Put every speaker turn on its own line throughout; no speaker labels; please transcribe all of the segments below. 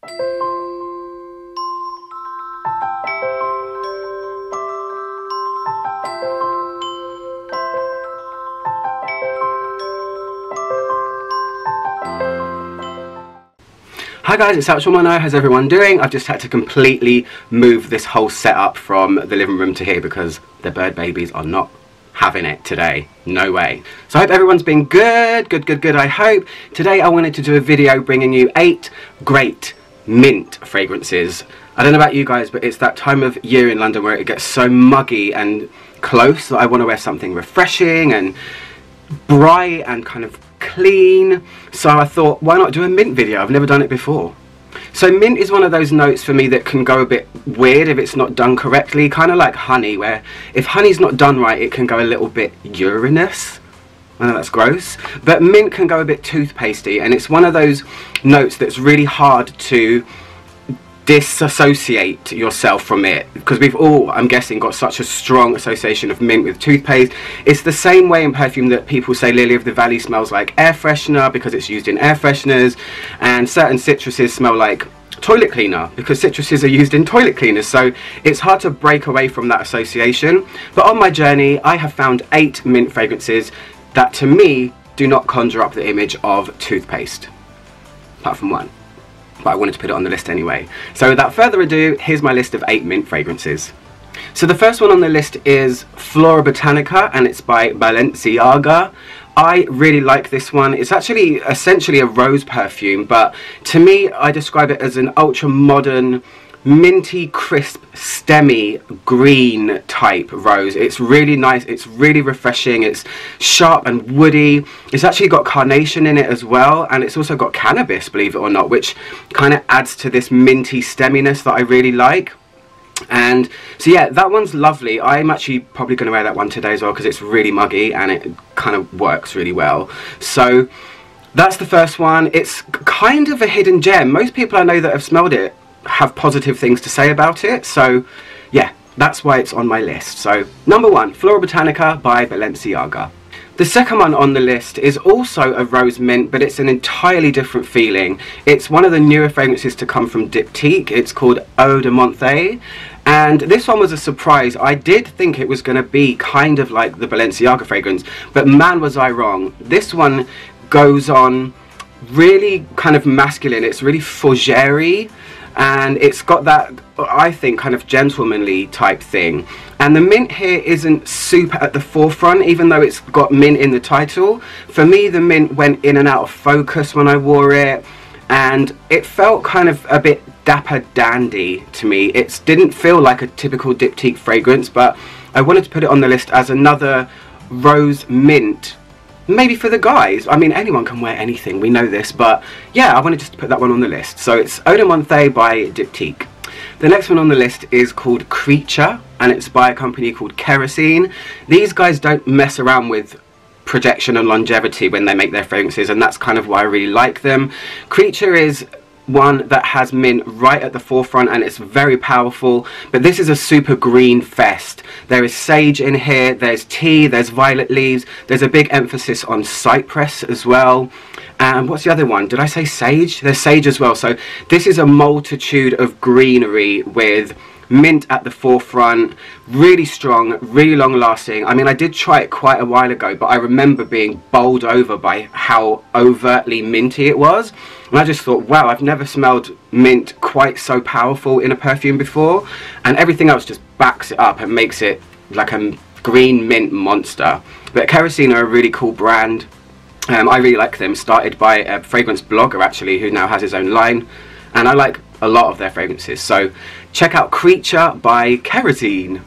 Hi guys, it's Mano. How's everyone doing? I've just had to completely move this whole setup from the living room to here because the bird babies are not having it today. No way. So I hope everyone's been good, I hope. Today I wanted to do a video bringing you 8 great mint fragrances. I don't know about you guys, but it's that time of year in London where it gets so muggy and close that I want to wear something refreshing and bright and kind of clean. So I thought, why not do a mint video? I've never done it before. So mint is one of those notes for me that can go a bit weird if it's not done correctly, kind of like honey, where if honey's not done right it can go a little bit urinous. I know that's gross, but mint can go a bit toothpastey, and it's one of those notes that's really hard to disassociate yourself from it, because we've all, I'm guessing, got such a strong association of mint with toothpaste. It's the same way in perfume that people say Lily of the Valley smells like air freshener because it's used in air fresheners, and certain citruses smell like toilet cleaner because citruses are used in toilet cleaners. So it's hard to break away from that association. But on my journey I have found 8 mint fragrances that to me do not conjure up the image of toothpaste, apart from one. But I wanted to put it on the list anyway. So without further ado, here's my list of 8 mint fragrances. So the first one on the list is Flora Botanica, and it's by Balenciaga. I really like this one. It's actually essentially a rose perfume, but to me I describe it as an ultra modern, minty, crisp, stemmy, green type rose. It's really nice, it's really refreshing, it's sharp and woody. It's actually got carnation in it as well, and it's also got cannabis, believe it or not, which kind of adds to this minty stemminess that I really like. And so yeah, that one's lovely. I'm actually probably going to wear that one today as well because it's really muggy and it kind of works really well. So that's the first one. It's kind of a hidden gem. Most people I know that have smelled it have positive things to say about it, so yeah, that's why it's on my list. So number 1, Flora Botanica by Balenciaga. The second one on the list is also a rose mint, but it's an entirely different feeling. It's one of the newer fragrances to come from Diptyque. It's called Eau de Menthe, and this one was a surprise. I did think it was going to be kind of like the Balenciaga fragrance, but man was I wrong. This one goes on really kind of masculine. It's really fougere, and it's got that, I think, kind of gentlemanly type thing. And the mint here isn't super at the forefront, even though it's got mint in the title. For me, the mint went in and out of focus when I wore it, and it felt kind of a bit dapper dandy to me. It didn't feel like a typical Diptyque fragrance, but I wanted to put it on the list as another rose mint. Maybe for the guys. I mean, anyone can wear anything, we know this, but yeah, I wanted just to put that one on the list. So it's Eau de Menthe by Diptyque. The next one on the list is called Creature, and it's by a company called Kerosene. These guys don't mess around with projection and longevity when they make their fragrances, and that's kind of why I really like them. Creature is one that has mint right at the forefront, and it's very powerful, but this is a super green fest. There is sage in here, there's tea, there's violet leaves, there's a big emphasis on cypress as well. And what's the other one? Did I say sage? There's sage as well. So this is a multitude of greenery with mint at the forefront, really strong, really long lasting. I mean, I did try it quite a while ago, but I remember being bowled over by how overtly minty it was. And I just thought, wow, I've never smelled mint quite so powerful in a perfume before. And everything else just backs it up and makes it like a green mint monster. But Kerosene are a really cool brand. I really like them. Started by a fragrance blogger actually, who now has his own line. And I like a lot of their fragrances. So check out Creature by Kerosene.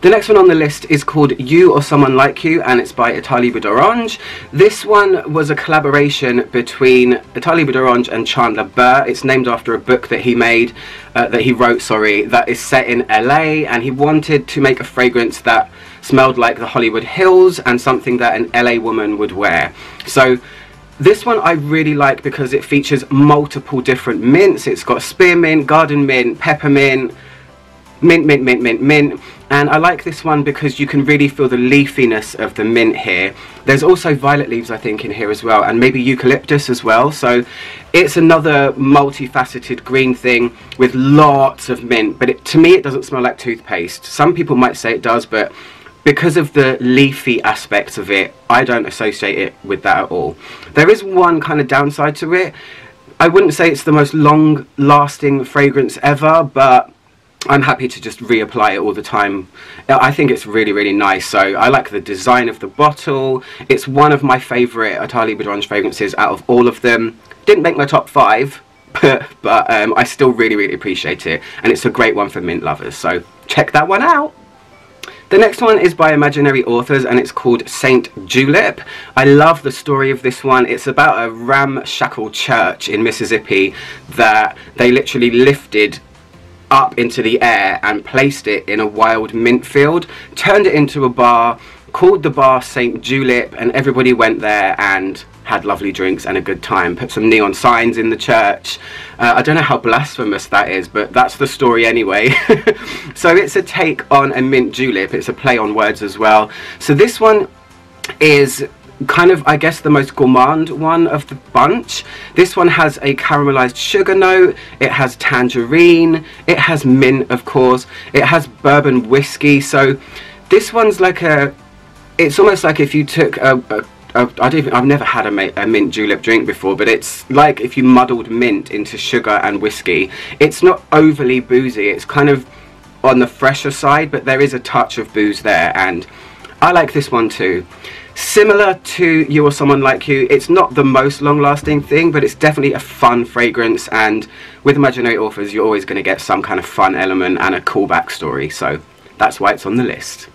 The next one on the list is called You or Someone Like You, and it's by Italie d'Orange. This one was a collaboration between Italie d'Orange and Chandler Burr. It's named after a book that he made, that is set in LA, and he wanted to make a fragrance that smelled like the Hollywood Hills and something that an LA woman would wear. So this one I really like because it features multiple different mints. It's got spearmint, garden mint, peppermint, mint, mint, mint, mint, mint. And I like this one because you can really feel the leafiness of the mint here. There's also violet leaves, I think, in here as well, and maybe eucalyptus as well. So it's another multifaceted green thing with lots of mint, but to me it doesn't smell like toothpaste. Some people might say it does, but because of the leafy aspects of it, I don't associate it with that at all. There is one kind of downside to it. I wouldn't say it's the most long-lasting fragrance ever, but I'm happy to just reapply it all the time. I think it's really, really nice. So I like the design of the bottle. It's one of my favourite Atelier Boudoir fragrances out of all of them. Didn't make my top 5, but I still really, really appreciate it. And it's a great one for mint lovers. So check that one out. The next one is by Imaginary Authors, and it's called Saint Julep. I love the story of this one. It's about a ramshackle church in Mississippi that they literally lifted up into the air and placed it in a wild mint field, turned it into a bar, called the bar Saint Julep, and everybody went there and had lovely drinks and a good time. Put some neon signs in the church. I don't know how blasphemous that is, but that's the story anyway. So it's a take on a mint julep. It's a play on words as well. So this one is kind of, I guess, the most gourmand one of the bunch. This one has a caramelized sugar note, it has tangerine, it has mint, of course, it has bourbon whiskey. So this one's like it's almost like if you took I've never had a mint julep drink before, but it's like if you muddled mint into sugar and whiskey. It's not overly boozy, it's kind of on the fresher side, but there is a touch of booze there, and I like this one too. Similar to You or Someone Like You, it's not the most long-lasting thing, but it's definitely a fun fragrance, and with Imaginary Authors you're always going to get some kind of fun element and a cool backstory, so that's why it's on the list.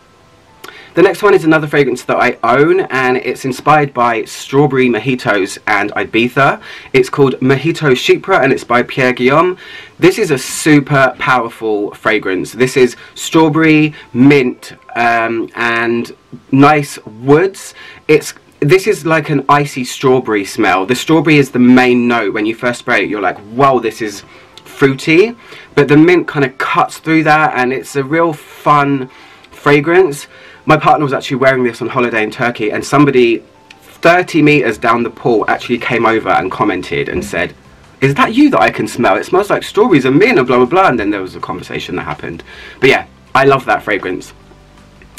The next one is another fragrance that I own, and it's inspired by strawberry mojitos and Ibiza. It's called Mojito Supra, and it's by Pierre Guillaume. This is a super powerful fragrance. This is strawberry, mint, and nice woods. This is like an icy strawberry smell. The strawberry is the main note. When you first spray it, you're like, whoa, this is fruity. But the mint kind of cuts through that, and it's a real fun fragrance. My partner was actually wearing this on holiday in Turkey, and somebody 30 meters down the pool actually came over and commented and said, "Is that you that I can smell? It smells like strawberries and mint and blah blah blah." And then there was a conversation that happened. But yeah, I love that fragrance.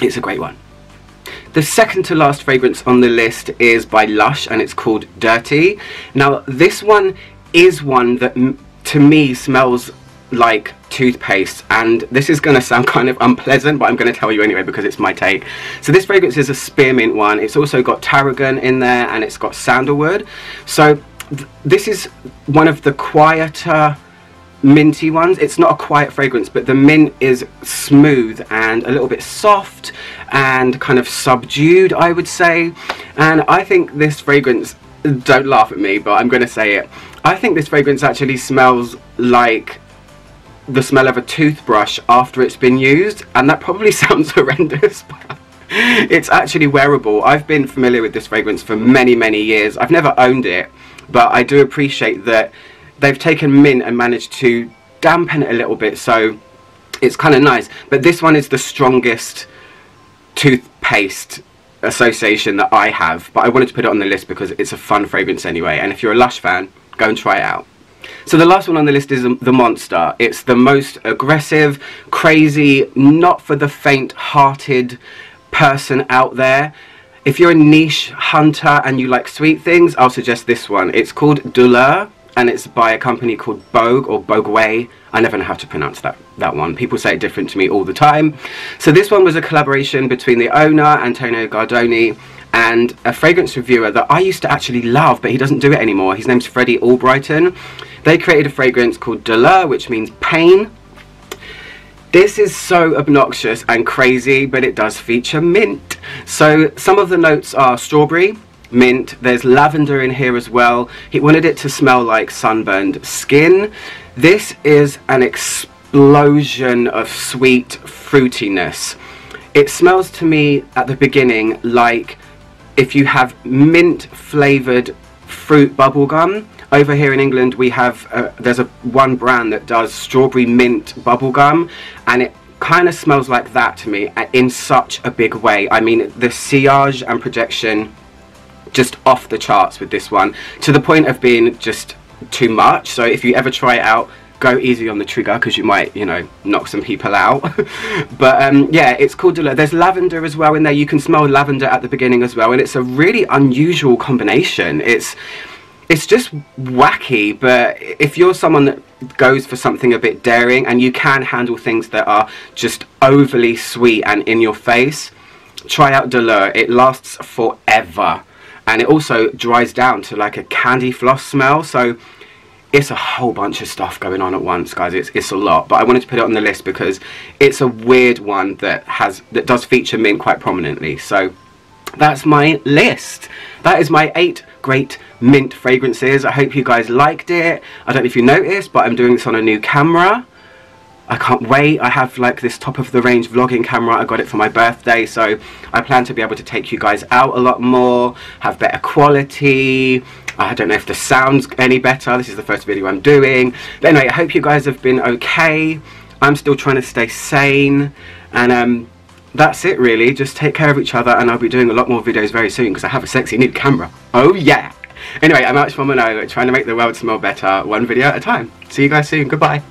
It's a great one. The second to last fragrance on the list is by Lush, and it's called Dirty. Now this one is one that to me smells like toothpaste, and this is going to sound kind of unpleasant, but I'm going to tell you anyway because it's my take. So this fragrance is a spearmint one. It's also got tarragon in there, and it's got sandalwood. So this is one of the quieter minty ones. It's not a quiet fragrance, but the mint is smooth and a little bit soft and kind of subdued, I would say. And I think this fragrance, don't laugh at me, but I'm going to say it, I think this fragrance actually smells like the smell of a toothbrush after it's been used, and that probably sounds horrendous, but it's actually wearable. I've been familiar with this fragrance for many years. I've never owned it, but I do appreciate that they've taken mint and managed to dampen it a little bit, so it's kind of nice. But this one is the strongest toothpaste association that I have, but I wanted to put it on the list because it's a fun fragrance anyway, and if you're a Lush fan, go and try it out. So the last one on the list is the Monster. It's the most aggressive, crazy, not for the faint-hearted person out there. If you're a niche hunter and you like sweet things, I'll suggest this one. It's called Doula, and it's by a company called Bogue or Boguet. I never know how to pronounce that one. People say it different to me all the time. So this one was a collaboration between the owner, Antonio Gardoni, and a fragrance reviewer that I used to actually love, but he doesn't do it anymore. His name's Freddie Albrighton. They created a fragrance called Doula, which means pain. This is so obnoxious and crazy, but it does feature mint. So some of the notes are strawberry, mint, there's lavender in here as well. He wanted it to smell like sunburned skin. This is an explosion of sweet fruitiness. It smells to me at the beginning like if you have mint flavored fruit bubblegum, Over here in England we have, there's one brand that does strawberry mint bubblegum, and it kind of smells like that to me in such a big way. I mean, the sillage and projection just off the charts with this one, to the point of being just too much. So if you ever try it out, go easy on the trigger, because you might, you know, knock some people out. But yeah, it's called Doula. There's lavender as well in there. You can smell lavender at the beginning as well, and it's a really unusual combination. It's just wacky, but if you're someone that goes for something a bit daring and you can handle things that are just overly sweet and in your face, try out Doula. It lasts forever, and it also dries down to like a candy floss smell. So it's a whole bunch of stuff going on at once, guys. It's a lot, but I wanted to put it on the list because it's a weird one that does feature mint quite prominently. So that's my list. That is my 8 great mint fragrances. I hope you guys liked it. I don't know if you noticed, but I'm doing this on a new camera. I can't wait. I have like this top of the range vlogging camera. I got it for my birthday, so I plan to be able to take you guys out a lot more, have better quality. I don't know if the sound's any better. This is the first video I'm doing. But anyway, I hope you guys have been okay. I'm still trying to stay sane, and that's it really. Just take care of each other, and I'll be doing a lot more videos very soon because I have a sexy new camera. Oh yeah. Anyway, I'm out from Mano, trying to make the world smell better, one video at a time. See you guys soon. Goodbye.